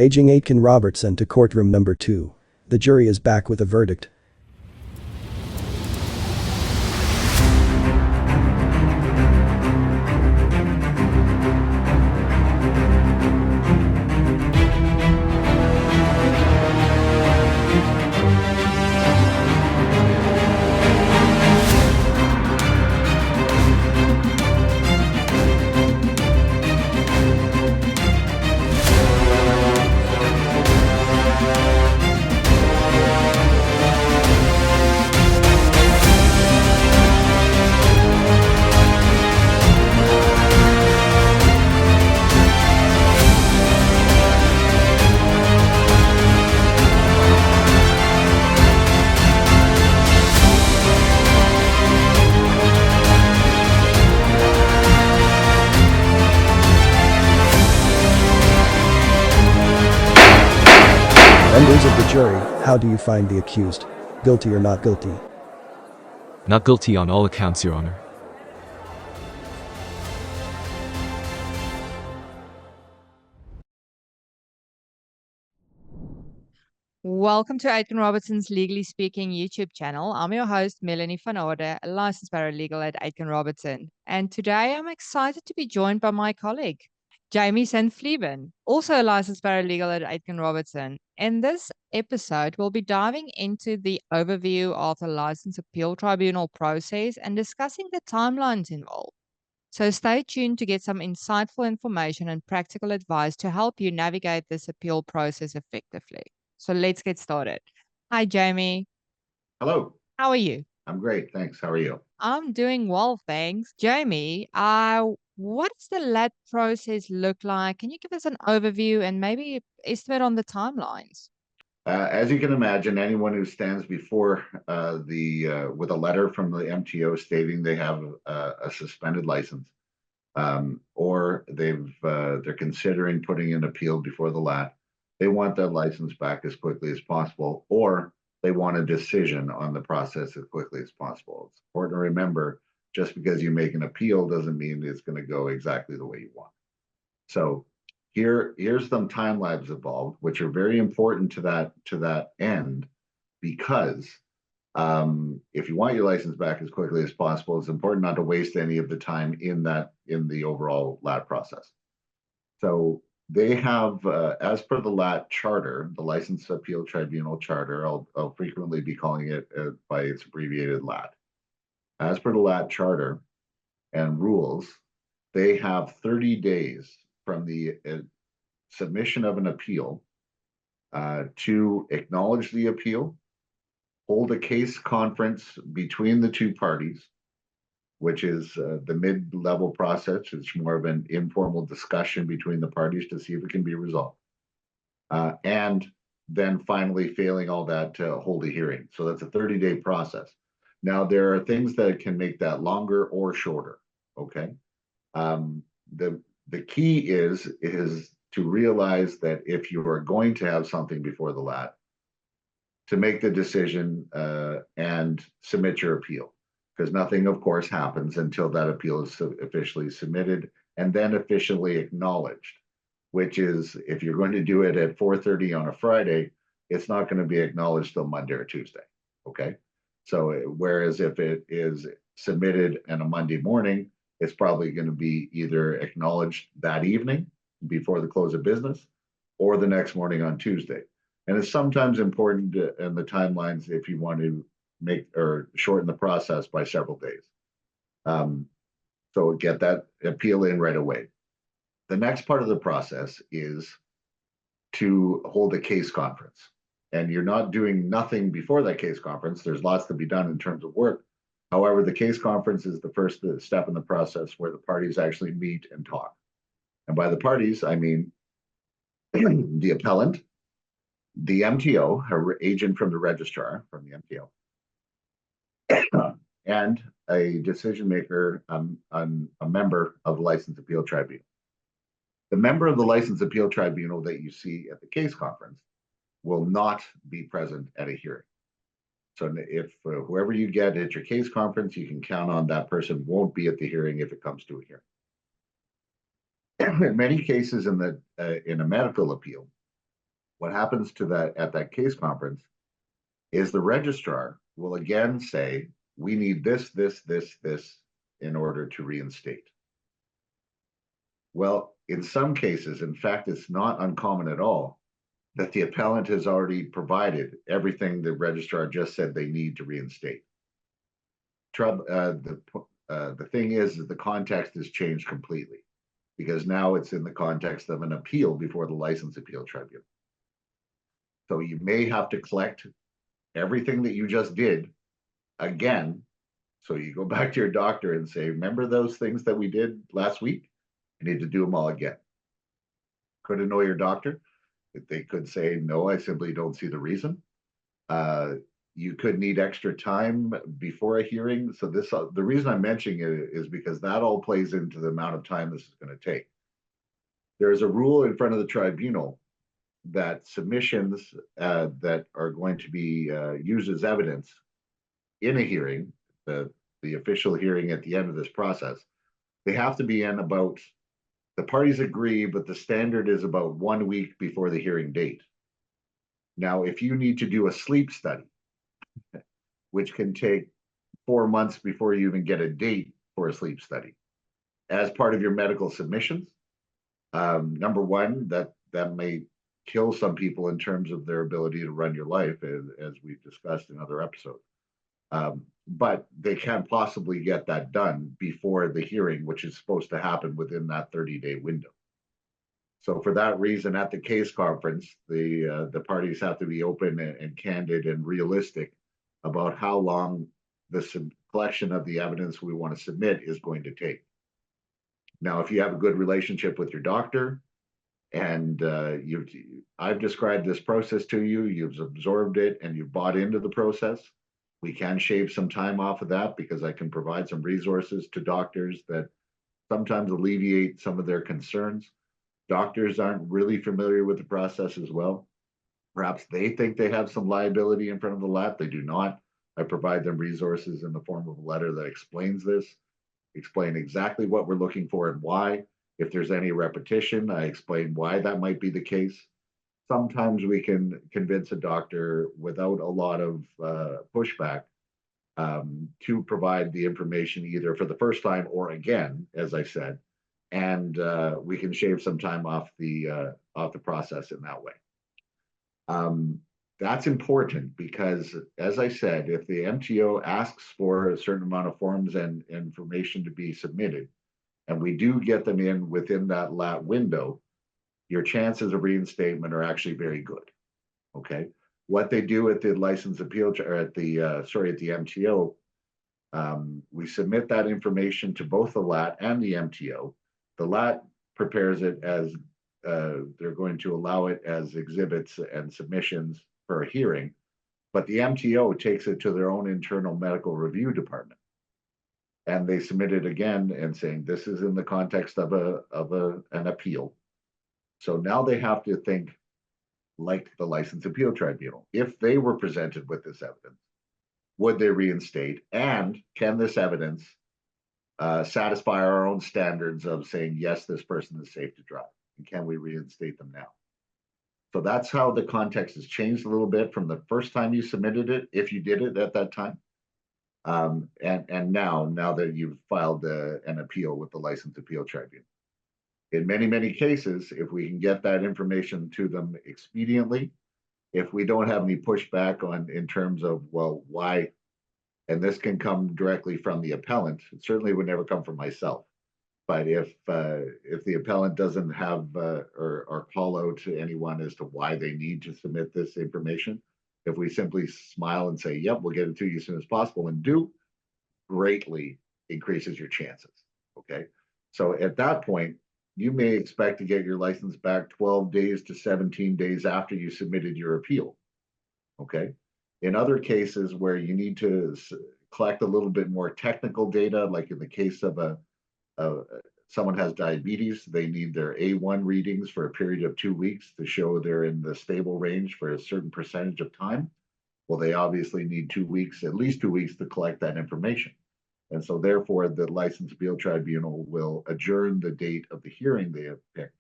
Paging Aitken Robertson to courtroom number 2. The jury is back with a verdict. Members of the jury, how do you find the accused? Guilty or not guilty? Not guilty on all accounts, Your Honor. Welcome to Aitken Robertson's Legally Speaking YouTube channel. I'm your host, Melanie van Orde, a licensed paralegal at Aitken Robertson. And today I'm excited to be joined by my colleague, Jamie Sanflieben, also a licensed paralegal at Aitken Robertson. In this episode, we'll be diving into the overview of the License Appeal Tribunal process and discussing the timelines involved. So stay tuned to get some insightful information and practical advice to help you navigate this appeal process effectively. So let's get started. Hi, Jamie. Hello. How are you? I'm great. Thanks. How are you? I'm doing well, thanks. Jamie, what does the LAT process look like? Can you give us an overview and maybe an estimate on the timelines? As you can imagine, anyone who stands before with a letter from the MTO stating they have a suspended license, or they're considering putting an appeal before the LAT, they want that license back as quickly as possible, or they want a decision on the process as quickly as possible. It's important to remember, just because you make an appeal doesn't mean it's going to go exactly the way you want. So here's some timelines involved, which are very important to that end, because if you want your license back as quickly as possible, it's important not to waste any of the time in the overall LAT process. So they have, as per the LAT charter, the License Appeal Tribunal charter, I'll frequently be calling it by its abbreviated LAT. As per the LAT charter and rules, they have 30 days from the submission of an appeal to acknowledge the appeal, hold a case conference between the two parties, which is the mid-level process. It's more of an informal discussion between the parties to see if it can be resolved. And then finally, failing all that, to hold a hearing. So that's a 30-day process. Now, there are things that can make that longer or shorter, okay? The key is to realize that if you are going to have something before the LAT, to make the decision and submit your appeal. Because nothing, of course, happens until that appeal is officially submitted and then officially acknowledged, which is, if you're going to do it at 4:30 on a Friday, it's not going to be acknowledged till Monday or Tuesday, okay? So whereas if it is submitted on a Monday morning, it's probably going to be either acknowledged that evening before the close of business or the next morning on Tuesday. And it's sometimes important in the timelines if you want to make or shorten the process by several days. So get that appeal in right away. The next part of the process is to hold a case conference. And you're not doing nothing before that case conference. There's lots to be done in terms of work. However, the case conference is the first step in the process where the parties actually meet and talk. And by the parties, I mean the appellant, the MTO, her agent from the registrar from the MTO, and a decision maker, a member of the License Appeal Tribunal. The member of the License Appeal Tribunal that you see at the case conference will not be present at a hearing. So if whoever you get at your case conference, you can count on that person won't be at the hearing if it comes to a hearing. In many cases in a medical appeal, What happens to that at that case conference is the registrar will again say, we need this, this in order to reinstate. Well, in some cases, in fact, it's not uncommon at all that the appellant has already provided everything the registrar just said they need to reinstate. The thing is that the context has changed completely, because now it's in the context of an appeal before the License Appeal Tribunal. So you may have to collect everything that you just did again. So you go back to your doctor and say, remember those things that we did last week? I need to do them all again. Could annoy your doctor. They could say, no, I simply don't see the reason. You could need extra time before a hearing. So the reason I'm mentioning it is because that all plays into the amount of time this is going to take. There is a rule in front of the tribunal that submissions that are going to be used as evidence in a hearing, the official hearing at the end of this process, they have to be in about, the parties agree, but the standard is about 1 week before the hearing date. Now, if you need to do a sleep study, which can take 4 months before you even get a date for a sleep study, as part of your medical submissions, number one, that may kill some people in terms of their ability to run your life, as we've discussed in other episodes. But they can't possibly get that done before the hearing, which is supposed to happen within that 30-day window. So for that reason, at the case conference, the parties have to be open and candid and realistic about how long the collection of the evidence we want to submit is going to take. Now, if you have a good relationship with your doctor, and I've described this process to you, you've absorbed it, and you've bought into the process, we can shave some time off of that, because I can provide some resources to doctors that sometimes alleviate some of their concerns. Doctors aren't really familiar with the process as well. Perhaps they think they have some liability in front of the LAT. They do not. I provide them resources in the form of a letter that explains this, explain exactly what we're looking for and why. If there's any repetition, I explain why that might be the case. Sometimes we can convince a doctor without a lot of pushback to provide the information either for the first time or again, as I said, and we can shave some time off the process in that way. That's important because, as I said, if the MTO asks for a certain amount of forms and information to be submitted, and we do get them in within that LAT window, your chances of reinstatement are actually very good. Okay, what they do at the license appeal or at the MTO, we submit that information to both the LAT and the MTO. The LAT prepares it as they're going to allow it as exhibits and submissions for a hearing, but the MTO takes it to their own internal medical review department, and they submit it again and saying this is in the context of an appeal. So now they have to think like the License Appeal Tribunal. If they were presented with this evidence, would they reinstate? And can this evidence satisfy our own standards of saying, yes, this person is safe to drive? And can we reinstate them now? So that's how the context has changed a little bit from the first time you submitted it, if you did it at that time. And now that you've filed an appeal with the License Appeal Tribunal. In many, many cases, if we can get that information to them expediently, if we don't have any pushback in terms of, well, why, and this can come directly from the appellant, it certainly would never come from myself. But if the appellant doesn't have or call out to anyone as to why they need to submit this information, if we simply smile and say, yep, we'll get it to you as soon as possible and do, greatly increases your chances. Okay. So at that point, you may expect to get your license back 12 days to 17 days after you submitted your appeal. Okay. In other cases where you need to collect a little bit more technical data, like in the case of someone has diabetes, they need their A1 readings for a period of 2 weeks to show they're in the stable range for a certain percentage of time. Well, they obviously need 2 weeks, at least 2 weeks, to collect that information. And so therefore, the License Appeal Tribunal will adjourn the date of the hearing they have picked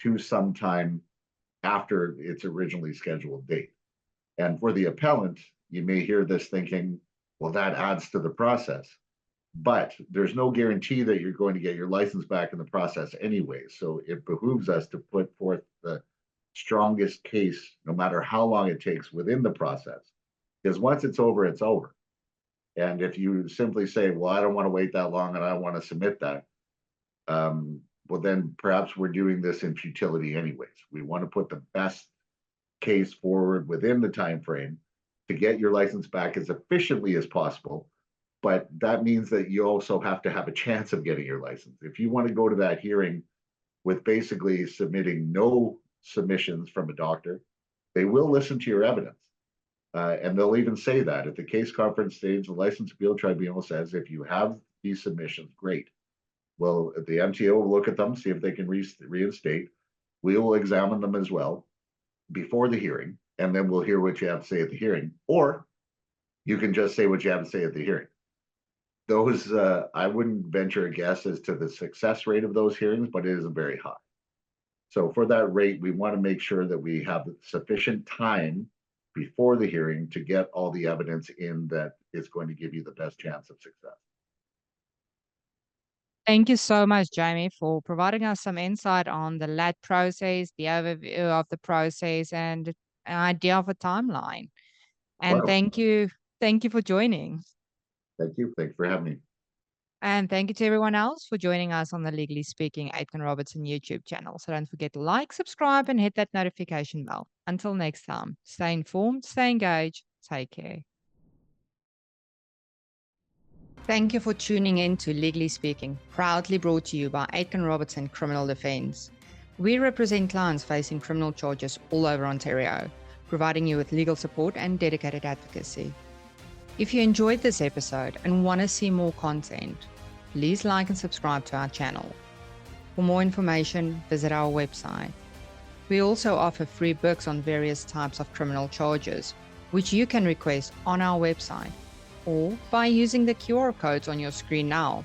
to sometime after its originally scheduled date. And for the appellant, you may hear this thinking, well, that adds to the process. But there's no guarantee that you're going to get your license back in the process anyway. So it behooves us to put forth the strongest case, no matter how long it takes within the process. Because once it's over, it's over. And if you simply say, well, I don't want to wait that long and I want to submit that, well, then perhaps we're doing this in futility anyways. We want to put the best case forward within the time frame to get your license back as efficiently as possible. But that means that you also have to have a chance of getting your license. If you want to go to that hearing with basically submitting no submissions from a doctor, they will listen to your evidence. And they'll even say that at the case conference stage, the License Appeal Tribunal says, if you have these submissions, great. Well, the MTO will look at them, see if they can reinstate. We will examine them as well before the hearing, and then we'll hear what you have to say at the hearing. Or you can just say what you have to say at the hearing. Those, I wouldn't venture a guess as to the success rate of those hearings, but it isn't very high. So for that rate, we want to make sure that we have sufficient time before the hearing to get all the evidence in that is going to give you the best chance of success. Thank you so much, Jamie, for providing us some insight on the LAT process, the overview of the process, and an idea of a timeline. And Wow. thank you for joining. Thank you. Thanks for having me. And thank you to everyone else for joining us on the Legally Speaking Aitken Robertson YouTube channel. So don't forget to like, subscribe, and hit that notification bell. Until next time, stay informed, stay engaged, take care. Thank you for tuning in to Legally Speaking, proudly brought to you by Aitken Robertson Criminal Defence. We represent clients facing criminal charges all over Ontario, providing you with legal support and dedicated advocacy. If you enjoyed this episode and want to see more content, please like and subscribe to our channel. For more information, visit our website. We also offer free books on various types of criminal charges, which you can request on our website or by using the QR codes on your screen now.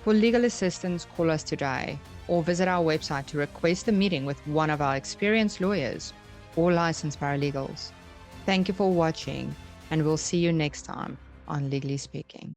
For legal assistance, call us today or visit our website to request a meeting with one of our experienced lawyers or licensed paralegals. Thank you for watching, and we'll see you next time on Legally Speaking.